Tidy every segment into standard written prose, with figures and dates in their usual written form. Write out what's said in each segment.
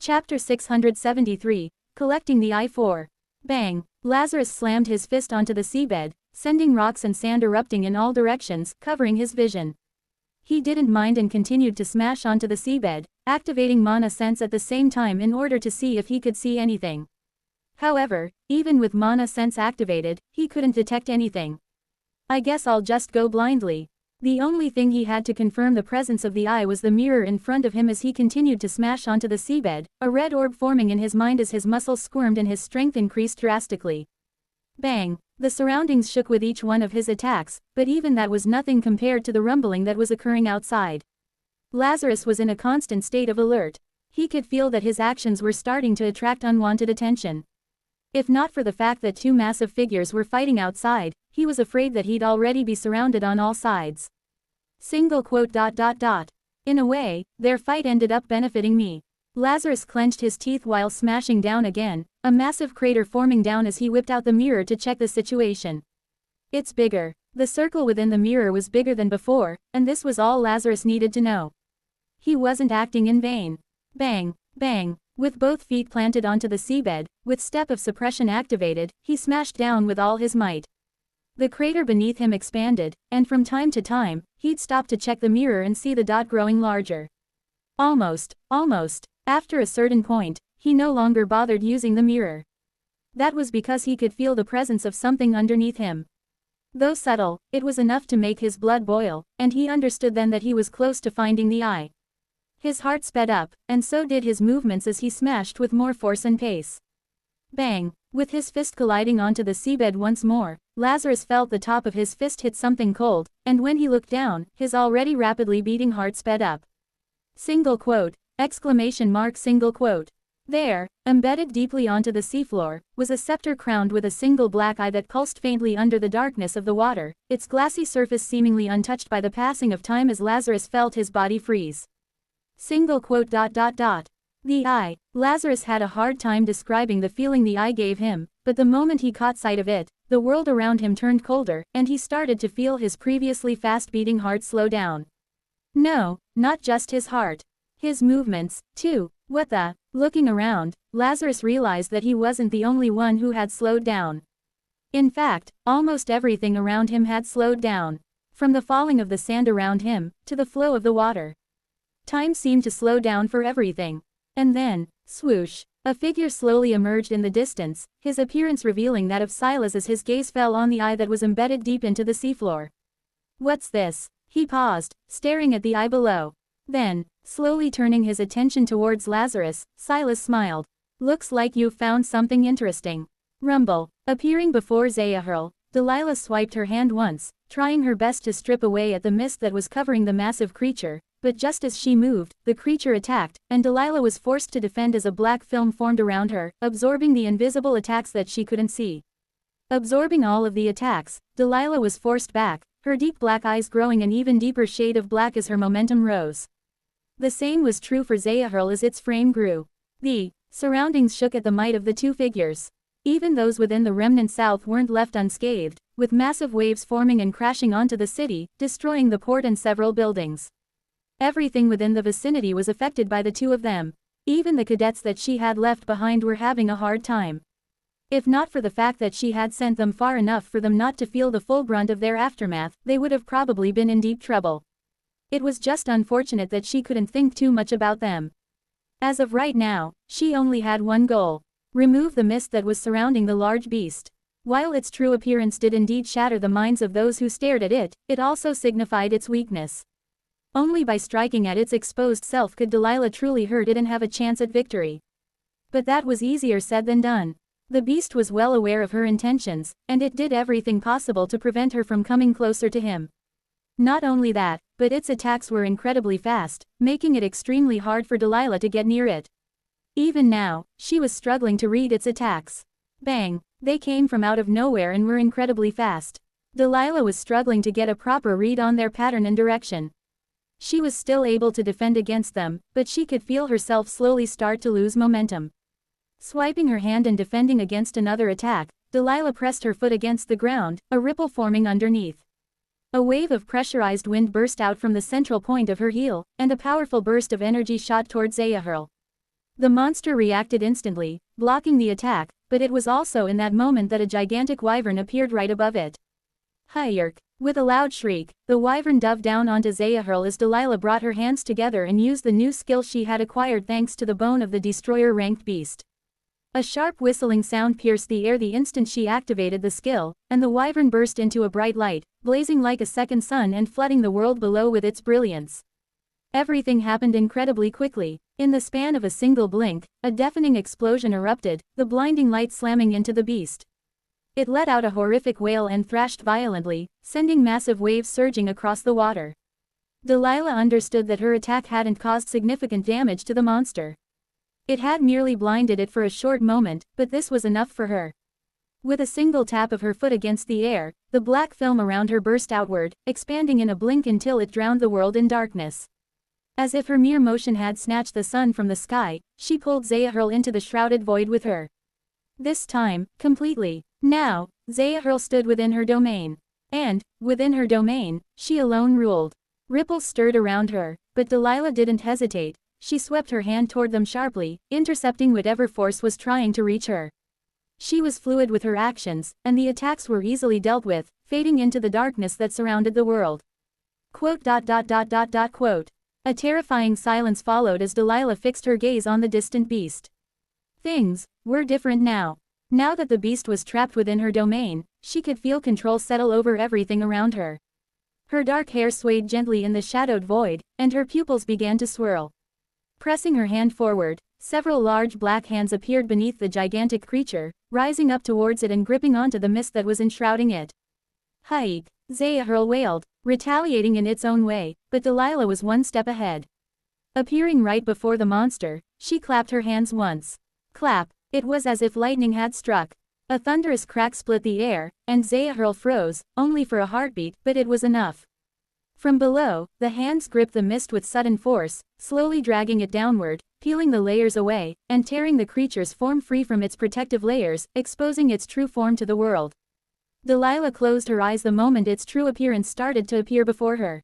Chapter 673, Collecting the I-4. Bang! Lazarus slammed his fist onto the seabed, sending rocks and sand erupting in all directions, covering his vision. He didn't mind and continued to smash onto the seabed, activating mana sense at the same time in order to see if he could see anything. However, even with mana sense activated, he couldn't detect anything. I guess I'll just go blindly. The only thing he had to confirm the presence of the eye was the mirror in front of him as he continued to smash onto the seabed, a red orb forming in his mind as his muscles squirmed and his strength increased drastically. Bang! The surroundings shook with each one of his attacks, but even that was nothing compared to the rumbling that was occurring outside. Lazarus was in a constant state of alert. He could feel that his actions were starting to attract unwanted attention. If not for the fact that two massive figures were fighting outside, he was afraid that he'd already be surrounded on all sides. In a way, their fight ended up benefiting me. Lazarus clenched his teeth while smashing down again, a massive crater forming down as he whipped out the mirror to check the situation. It's bigger. The circle within the mirror was bigger than before, and this was all Lazarus needed to know. He wasn't acting in vain. Bang! Bang! With both feet planted onto the seabed, with step of suppression activated, he smashed down with all his might. The crater beneath him expanded, and from time to time, he'd stop to check the mirror and see the dot growing larger. Almost. After a certain point, he no longer bothered using the mirror. That was because he could feel the presence of something underneath him. Though subtle, it was enough to make his blood boil, and he understood then that he was close to finding the eye. His heart sped up, and so did his movements as he smashed with more force and pace. Bang! With his fist colliding onto the seabed once more, Lazarus felt the top of his fist hit something cold, and when he looked down, his already rapidly beating heart sped up. There, embedded deeply onto the seafloor, was a scepter crowned with a single black eye that pulsed faintly under the darkness of the water, its glassy surface seemingly untouched by the passing of time as Lazarus felt his body freeze. The eye. Lazarus had a hard time describing the feeling the eye gave him, but the moment he caught sight of it, the world around him turned colder, and he started to feel his previously fast-beating heart slow down. No, not just his heart. His movements, too. What the? Looking around, Lazarus realized that he wasn't the only one who had slowed down. In fact, almost everything around him had slowed down. From the falling of the sand around him, to the flow of the water. Time seemed to slow down for everything. And then, swoosh, a figure slowly emerged in the distance, his appearance revealing that of Silas as his gaze fell on the eye that was embedded deep into the seafloor. What's this? He paused, staring at the eye below. Then, slowly turning his attention towards Lazarus, Silas smiled. Looks like you've found something interesting. Rumble. Appearing before Zahirl, Delilah swiped her hand once, trying her best to strip away at the mist that was covering the massive creature, but just as she moved, the creature attacked, and Delilah was forced to defend as a black film formed around her, absorbing the invisible attacks that she couldn't see. Absorbing all of the attacks, Delilah was forced back, her deep black eyes growing an even deeper shade of black as her momentum rose. The same was true for Zahirl as its frame grew. The surroundings shook at the might of the two figures. Even those within the remnant south weren't left unscathed, with massive waves forming and crashing onto the city, destroying the port and several buildings. Everything within the vicinity was affected by the two of them. Even the cadets that she had left behind were having a hard time. If not for the fact that she had sent them far enough for them not to feel the full brunt of their aftermath, they would have probably been in deep trouble. It was just unfortunate that she couldn't think too much about them. As of right now, she only had one goal. Remove the mist that was surrounding the large beast. While its true appearance did indeed shatter the minds of those who stared at it, it also signified its weakness. Only by striking at its exposed self could Delilah truly hurt it and have a chance at victory. But that was easier said than done. The beast was well aware of her intentions, and it did everything possible to prevent her from coming closer to him. Not only that, but its attacks were incredibly fast, making it extremely hard for Delilah to get near it. Even now, she was struggling to read its attacks. Bang! They came from out of nowhere and were incredibly fast. Delilah was struggling to get a proper read on their pattern and direction. She was still able to defend against them, but she could feel herself slowly start to lose momentum. Swiping her hand and defending against another attack, Delilah pressed her foot against the ground, a ripple forming underneath. A wave of pressurized wind burst out from the central point of her heel, and a powerful burst of energy shot towards Zahirl. The monster reacted instantly, blocking the attack, but it was also in that moment that a gigantic wyvern appeared right above it. Hyerk! With a loud shriek, the wyvern dove down onto Zahir as Delilah brought her hands together and used the new skill she had acquired thanks to the bone of the destroyer-ranked beast. A sharp whistling sound pierced the air the instant she activated the skill, and the wyvern burst into a bright light, blazing like a second sun and flooding the world below with its brilliance. Everything happened incredibly quickly. In the span of a single blink, a deafening explosion erupted, the blinding light slamming into the beast. It let out a horrific wail and thrashed violently, sending massive waves surging across the water. Delilah understood that her attack hadn't caused significant damage to the monster. It had merely blinded it for a short moment, but this was enough for her. With a single tap of her foot against the air, the black film around her burst outward, expanding in a blink until it drowned the world in darkness. As if her mere motion had snatched the sun from the sky, she pulled Zahir into the shrouded void with her. This time, completely. Now, Zahir stood within her domain. And, within her domain, she alone ruled. Ripples stirred around her, but Delilah didn't hesitate. She swept her hand toward them sharply, intercepting whatever force was trying to reach her. She was fluid with her actions, and the attacks were easily dealt with, fading into the darkness that surrounded the world. Quote. A terrifying silence followed as Delilah fixed her gaze on the distant beast. Things were different now. Now that the beast was trapped within her domain, she could feel control settle over everything around her. Her dark hair swayed gently in the shadowed void, and her pupils began to swirl. Pressing her hand forward, several large black hands appeared beneath the gigantic creature, rising up towards it and gripping onto the mist that was enshrouding it. Haik! Zahir wailed, retaliating in its own way, but Delilah was one step ahead. Appearing right before the monster, she clapped her hands once. Clap! It was as if lightning had struck. A thunderous crack split the air, and Zahir froze, only for a heartbeat, but it was enough. From below, the hands gripped the mist with sudden force, slowly dragging it downward, peeling the layers away, and tearing the creature's form free from its protective layers, exposing its true form to the world. Delilah closed her eyes the moment its true appearance started to appear before her.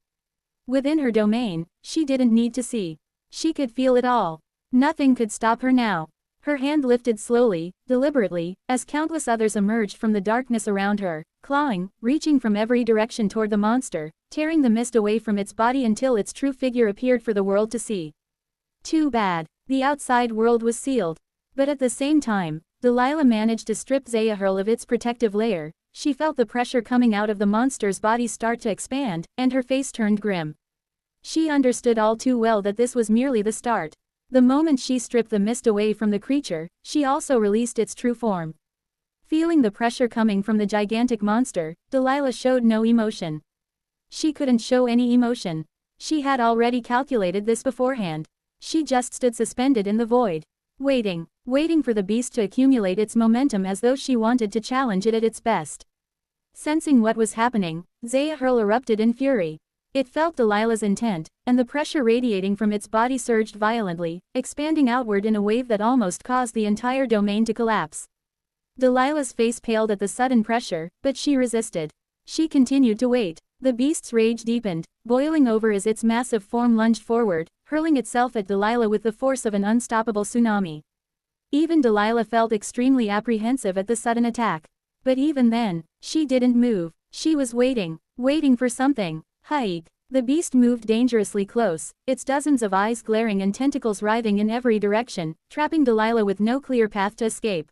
Within her domain, she didn't need to see. She could feel it all. Nothing could stop her now. Her hand lifted slowly, deliberately, as countless others emerged from the darkness around her, clawing, reaching from every direction toward the monster, tearing the mist away from its body until its true figure appeared for the world to see. Too bad. The outside world was sealed. But at the same time, Delilah managed to strip Zahir of its protective layer. She felt the pressure coming out of the monster's body start to expand, and her face turned grim. She understood all too well that this was merely the start. The moment she stripped the mist away from the creature, she also released its true form. Feeling the pressure coming from the gigantic monster, Delilah showed no emotion. She couldn't show any emotion. She had already calculated this beforehand. She just stood suspended in the void. Waiting for the beast to accumulate its momentum as though she wanted to challenge it at its best. Sensing what was happening, Zahir erupted in fury. It felt Delilah's intent, and the pressure radiating from its body surged violently, expanding outward in a wave that almost caused the entire domain to collapse. Delilah's face paled at the sudden pressure, but she resisted. She continued to wait. The beast's rage deepened, boiling over as its massive form lunged forward, hurling itself at Delilah with the force of an unstoppable tsunami. Even Delilah felt extremely apprehensive at the sudden attack. But even then, she didn't move. She was waiting for something. Haik! The beast moved dangerously close, its dozens of eyes glaring and tentacles writhing in every direction, trapping Delilah with no clear path to escape.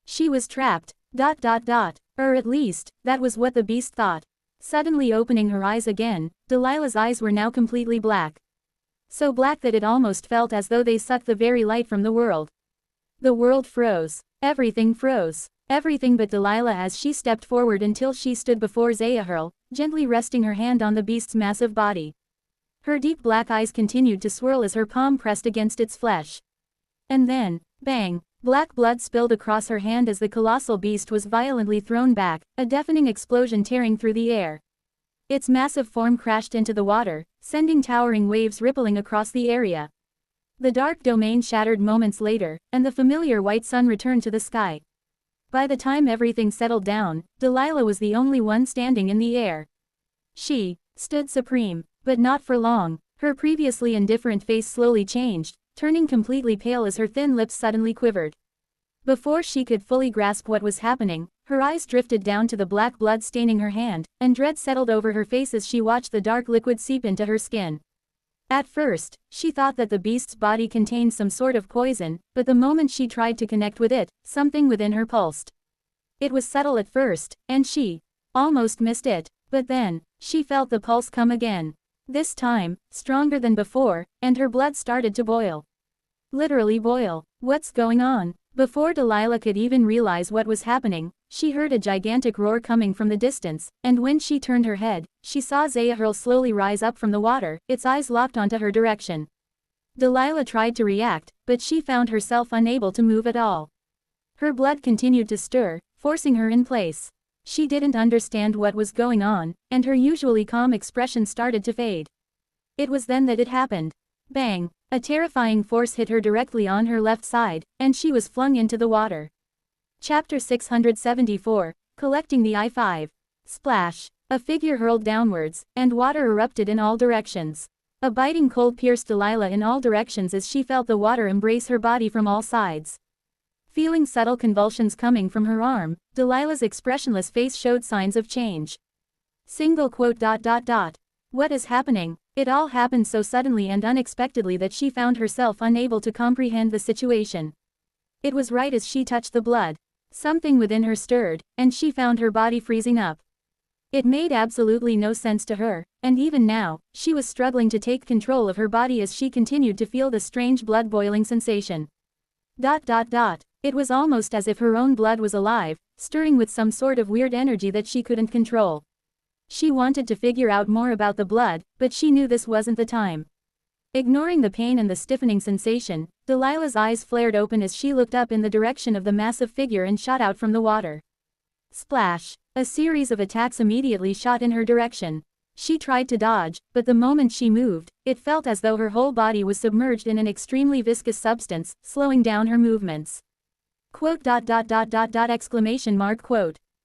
She was trapped. Or at least, that was what the beast thought. Suddenly opening her eyes again, Delilah's eyes were now completely black. So black that it almost felt as though they sucked the very light from the world. The world froze. Everything froze. Everything but Delilah as she stepped forward until she stood before Zahir, gently resting her hand on the beast's massive body. Her deep black eyes continued to swirl as her palm pressed against its flesh. And then, bang! Black blood spilled across her hand as the colossal beast was violently thrown back, a deafening explosion tearing through the air. Its massive form crashed into the water, sending towering waves rippling across the area. The dark domain shattered moments later, and the familiar white sun returned to the sky. By the time everything settled down, Delilah was the only one standing in the air. She stood supreme, but not for long. Her previously indifferent face slowly changed, turning completely pale as her thin lips suddenly quivered. Before she could fully grasp what was happening, her eyes drifted down to the black blood staining her hand, and dread settled over her face as she watched the dark liquid seep into her skin. At first, she thought that the beast's body contained some sort of poison, but the moment she tried to connect with it, something within her pulsed. It was subtle at first, and she almost missed it, but then, she felt the pulse come again. This time, stronger than before, and her blood started to boil. Literally boil. What's going on? Before Delilah could even realize what was happening, she heard a gigantic roar coming from the distance, and when she turned her head, she saw Zahir slowly rise up from the water, its eyes locked onto her direction. Delilah tried to react, but she found herself unable to move at all. Her blood continued to stir, forcing her in place. She didn't understand what was going on, and her usually calm expression started to fade. It was then that it happened. Bang! A terrifying force hit her directly on her left side, and she was flung into the water. Chapter 674, Collecting the I-5. Splash! A figure hurled downwards, and water erupted in all directions. A biting cold pierced Delilah in all directions as she felt the water embrace her body from all sides. Feeling subtle convulsions coming from her arm, Delilah's expressionless face showed signs of change. What is happening? It all happened so suddenly and unexpectedly that she found herself unable to comprehend the situation. It was right as she touched the blood. Something within her stirred, and she found her body freezing up. It made absolutely no sense to her, and even now, she was struggling to take control of her body as she continued to feel the strange blood-boiling sensation. It was almost as if her own blood was alive, stirring with some sort of weird energy that she couldn't control. She wanted to figure out more about the blood, but she knew this wasn't the time. Ignoring the pain and the stiffening sensation, Delilah's eyes flared open as she looked up in the direction of the massive figure and shot out from the water. Splash! A series of attacks immediately shot in her direction. She tried to dodge, but the moment she moved, it felt as though her whole body was submerged in an extremely viscous substance, slowing down her movements.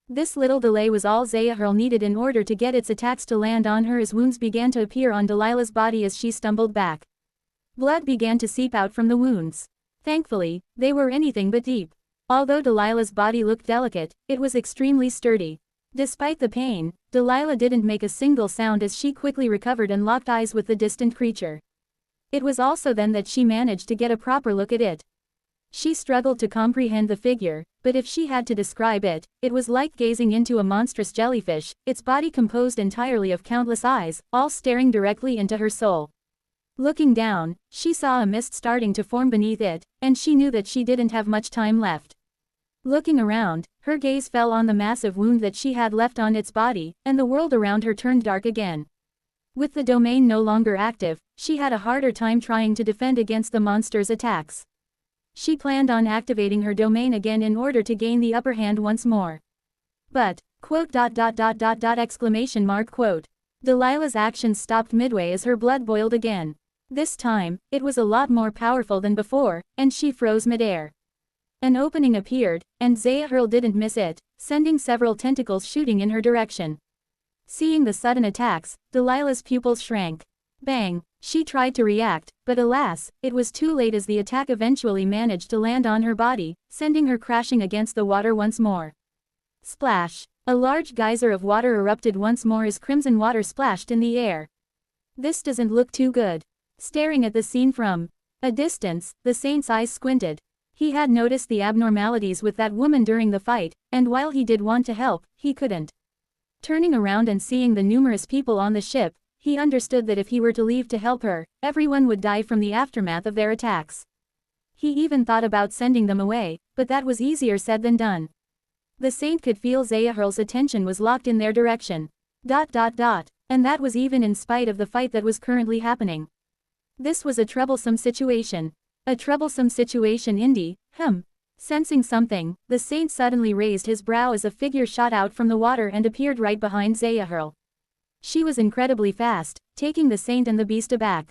This little delay was all Zahir needed in order to get its attacks to land on her as wounds began to appear on Delilah's body as she stumbled back. Blood began to seep out from the wounds. Thankfully, they were anything but deep. Although Delilah's body looked delicate, it was extremely sturdy. Despite the pain, Delilah didn't make a single sound as she quickly recovered and locked eyes with the distant creature. It was also then that she managed to get a proper look at it. She struggled to comprehend the figure, but if she had to describe it, it was like gazing into a monstrous jellyfish, its body composed entirely of countless eyes, all staring directly into her soul. Looking down, she saw a mist starting to form beneath it, and she knew that she didn't have much time left. Looking around, her gaze fell on the massive wound that she had left on its body, and the world around her turned dark again. With the domain no longer active, she had a harder time trying to defend against the monster's attacks. She planned on activating her domain again in order to gain the upper hand once more. But, Delilah's actions stopped midway as her blood boiled again. This time, it was a lot more powerful than before, and she froze midair. An opening appeared, and Zahir didn't miss it, sending several tentacles shooting in her direction. Seeing the sudden attacks, Delilah's pupils shrank. Bang! She tried to react, but alas, it was too late as the attack eventually managed to land on her body, sending her crashing against the water once more. Splash! A large geyser of water erupted once more as crimson water splashed in the air. This doesn't look too good. Staring at the scene from a distance, the saint's eyes squinted. He had noticed the abnormalities with that woman during the fight, and while he did want to help, he couldn't. Turning around and seeing the numerous people on the ship, he understood that if he were to leave to help her, everyone would die from the aftermath of their attacks. He even thought about sending them away, but that was easier said than done. The saint could feel Zahir's attention was locked in their direction. And that was even in spite of the fight that was currently happening. This was a troublesome situation. A troublesome situation indeed. Sensing something, the saint suddenly raised his brow as a figure shot out from the water and appeared right behind Zahir. She was incredibly fast, taking the saint and the beast aback.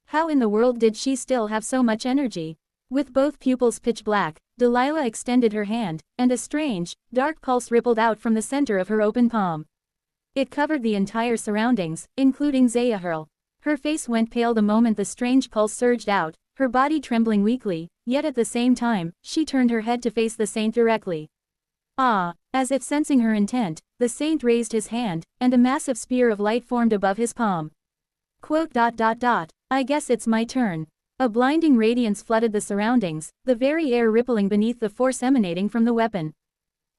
How in the world did she still have so much energy? With both pupils pitch black, Delilah extended her hand, and a strange, dark pulse rippled out from the center of her open palm. It covered the entire surroundings, including Zahir. Her face went pale the moment the strange pulse surged out, her body trembling weakly, yet at the same time, she turned her head to face the saint directly. Ah! As if sensing her intent, the saint raised his hand, and a massive spear of light formed above his palm. I guess it's my turn. A blinding radiance flooded the surroundings, the very air rippling beneath the force emanating from the weapon.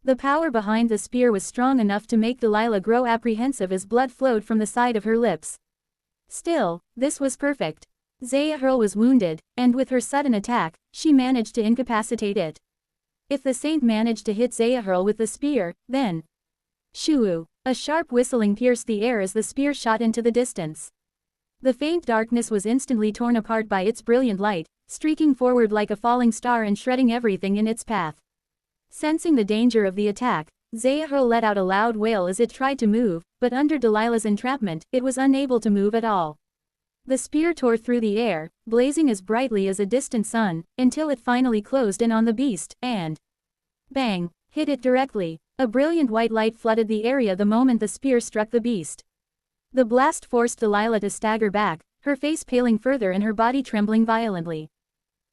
The power behind the spear was strong enough to make Delilah grow apprehensive as blood flowed from the side of her lips. Still, this was perfect. Zahir was wounded, and with her sudden attack, she managed to incapacitate it. If the saint managed to hit Zahir with the spear, then... Shoo! A sharp whistling pierced the air as the spear shot into the distance. The faint darkness was instantly torn apart by its brilliant light, streaking forward like a falling star and shredding everything in its path. Sensing the danger of the attack, Zahir let out a loud wail as it tried to move, but under Delilah's entrapment, it was unable to move at all. The spear tore through the air, blazing as brightly as a distant sun, until it finally closed in on the beast, and... bang! Hit it directly. A brilliant white light flooded the area the moment the spear struck the beast. The blast forced Delilah to stagger back, her face paling further and her body trembling violently.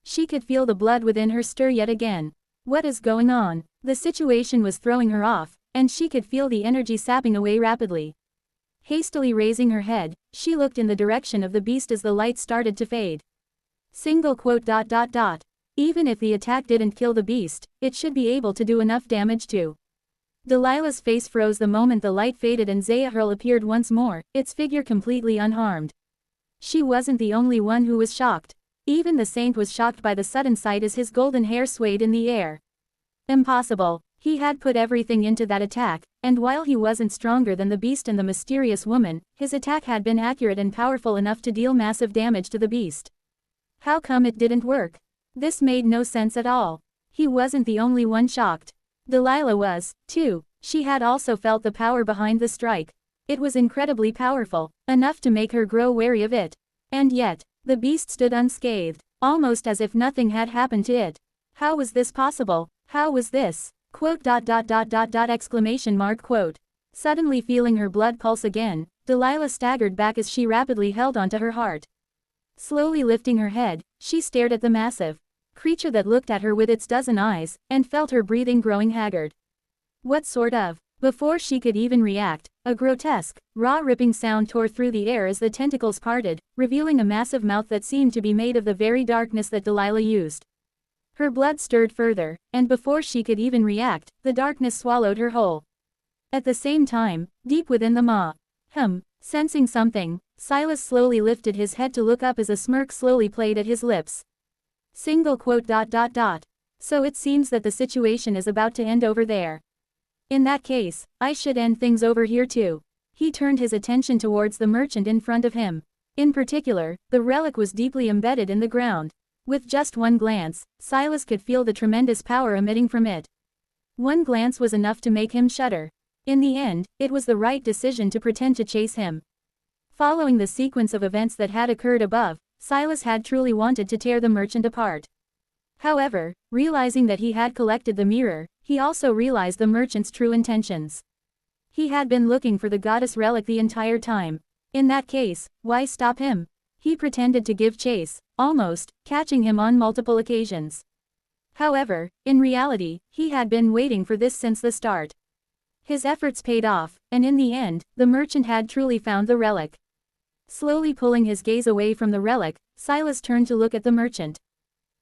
She could feel the blood within her stir yet again. What is going on? The situation was throwing her off, and she could feel the energy sapping away rapidly. Hastily raising her head, she looked in the direction of the beast as the light started to fade. Even if the attack didn't kill the beast, it should be able to do enough damage to. Delilah's face froze the moment the light faded and Zahir appeared once more, its figure completely unharmed. She wasn't the only one who was shocked. Even the saint was shocked by the sudden sight as his golden hair swayed in the air. Impossible. He had put everything into that attack, and while he wasn't stronger than the beast and the mysterious woman, his attack had been accurate and powerful enough to deal massive damage to the beast. How come it didn't work? This made no sense at all. He wasn't the only one shocked. Delilah was, too. She had also felt the power behind the strike. It was incredibly powerful, enough to make her grow wary of it. And yet, the beast stood unscathed, almost as if nothing had happened to it. How was this possible? How was this? Exclamation mark quote. Suddenly feeling her blood pulse again, Delilah staggered back as she rapidly held onto her heart. Slowly lifting her head, she stared at the massive creature that looked at her with its dozen eyes, and felt her breathing growing haggard. What sort of? Before she could even react, a grotesque, raw ripping sound tore through the air as the tentacles parted, revealing a massive mouth that seemed to be made of the very darkness that Delilah used. Her blood stirred further, and before she could even react, the darkness swallowed her whole. At the same time, deep within the maw. Sensing something, Silas slowly lifted his head to look up as a smirk slowly played at his lips. So it seems that the situation is about to end over there. In that case, I should end things over here too. He turned his attention towards the merchant in front of him. In particular, the relic was deeply embedded in the ground. With just one glance, Silas could feel the tremendous power emitting from it. One glance was enough to make him shudder. In the end, it was the right decision to pretend to chase him. Following the sequence of events that had occurred above, Silas had truly wanted to tear the merchant apart. However, realizing that he had collected the mirror, he also realized the merchant's true intentions. He had been looking for the goddess relic the entire time. In that case, why stop him? He pretended to give chase, almost, catching him on multiple occasions. However, in reality, he had been waiting for this since the start. His efforts paid off, and in the end, the merchant had truly found the relic. Slowly pulling his gaze away from the relic, Silas turned to look at the merchant.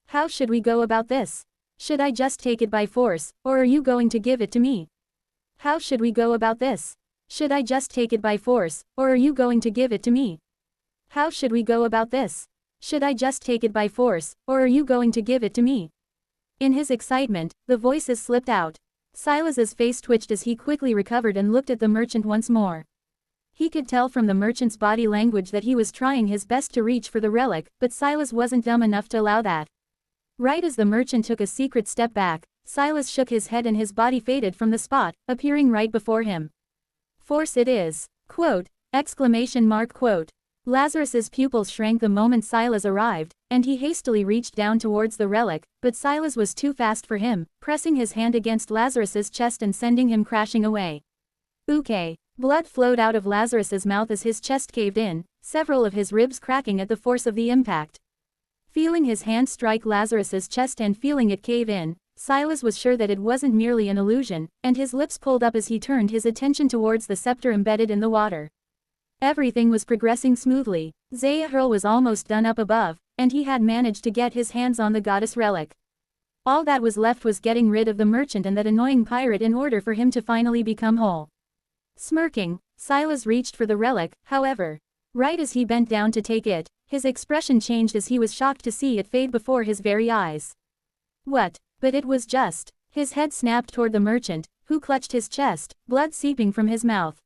How should we go about this? Should I just take it by force, or are you going to give it to me? How should we go about this? Should I just take it by force, or are you going to give it to me? How should we go about this? Should I just take it by force, or are you going to give it to me? In his excitement, the voices slipped out. Silas's face twitched as he quickly recovered and looked at the merchant once more. He could tell from the merchant's body language that he was trying his best to reach for the relic, but Silas wasn't dumb enough to allow that. Right as the merchant took a secret step back, Silas shook his head and his body faded from the spot, appearing right before him. Force it is. Quote! Exclamation mark quote. Lazarus's pupils shrank the moment Silas arrived, and he hastily reached down towards the relic, but Silas was too fast for him, pressing his hand against Lazarus's chest and sending him crashing away. Okay. Blood flowed out of Lazarus's mouth as his chest caved in, several of his ribs cracking at the force of the impact. Feeling his hand strike Lazarus's chest and feeling it cave in, Silas was sure that it wasn't merely an illusion, and his lips pulled up as he turned his attention towards the scepter embedded in the water. Everything was progressing smoothly. Zaahirl was almost done up above, and he had managed to get his hands on the goddess relic. All that was left was getting rid of the merchant and that annoying pirate in order for him to finally become whole. Smirking, Silas reached for the relic, however. Right as he bent down to take it, his expression changed as he was shocked to see it fade before his very eyes. What? But it was just. His head snapped toward the merchant, who clutched his chest, blood seeping from his mouth.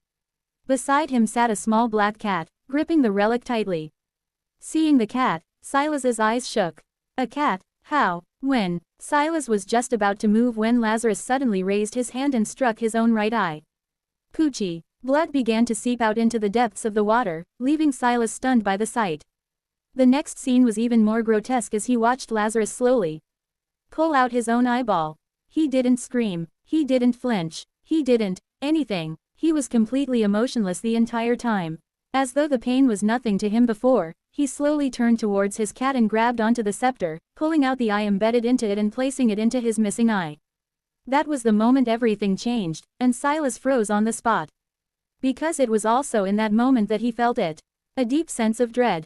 Beside him sat a small black cat, gripping the relic tightly. Seeing the cat, Silas's eyes shook. A cat? How? When? Silas was just about to move when Lazarus suddenly raised his hand and struck his own right eye. Poochie. Blood began to seep out into the depths of the water, leaving Silas stunned by the sight. The next scene was even more grotesque as he watched Lazarus slowly pull out his own eyeball. He didn't scream. He didn't flinch. He didn't anything. He was completely emotionless the entire time. As though the pain was nothing to him before, he slowly turned towards his cat and grabbed onto the scepter, pulling out the eye embedded into it and placing it into his missing eye. That was the moment everything changed, and Silas froze on the spot. Because it was also in that moment that he felt it. A deep sense of dread.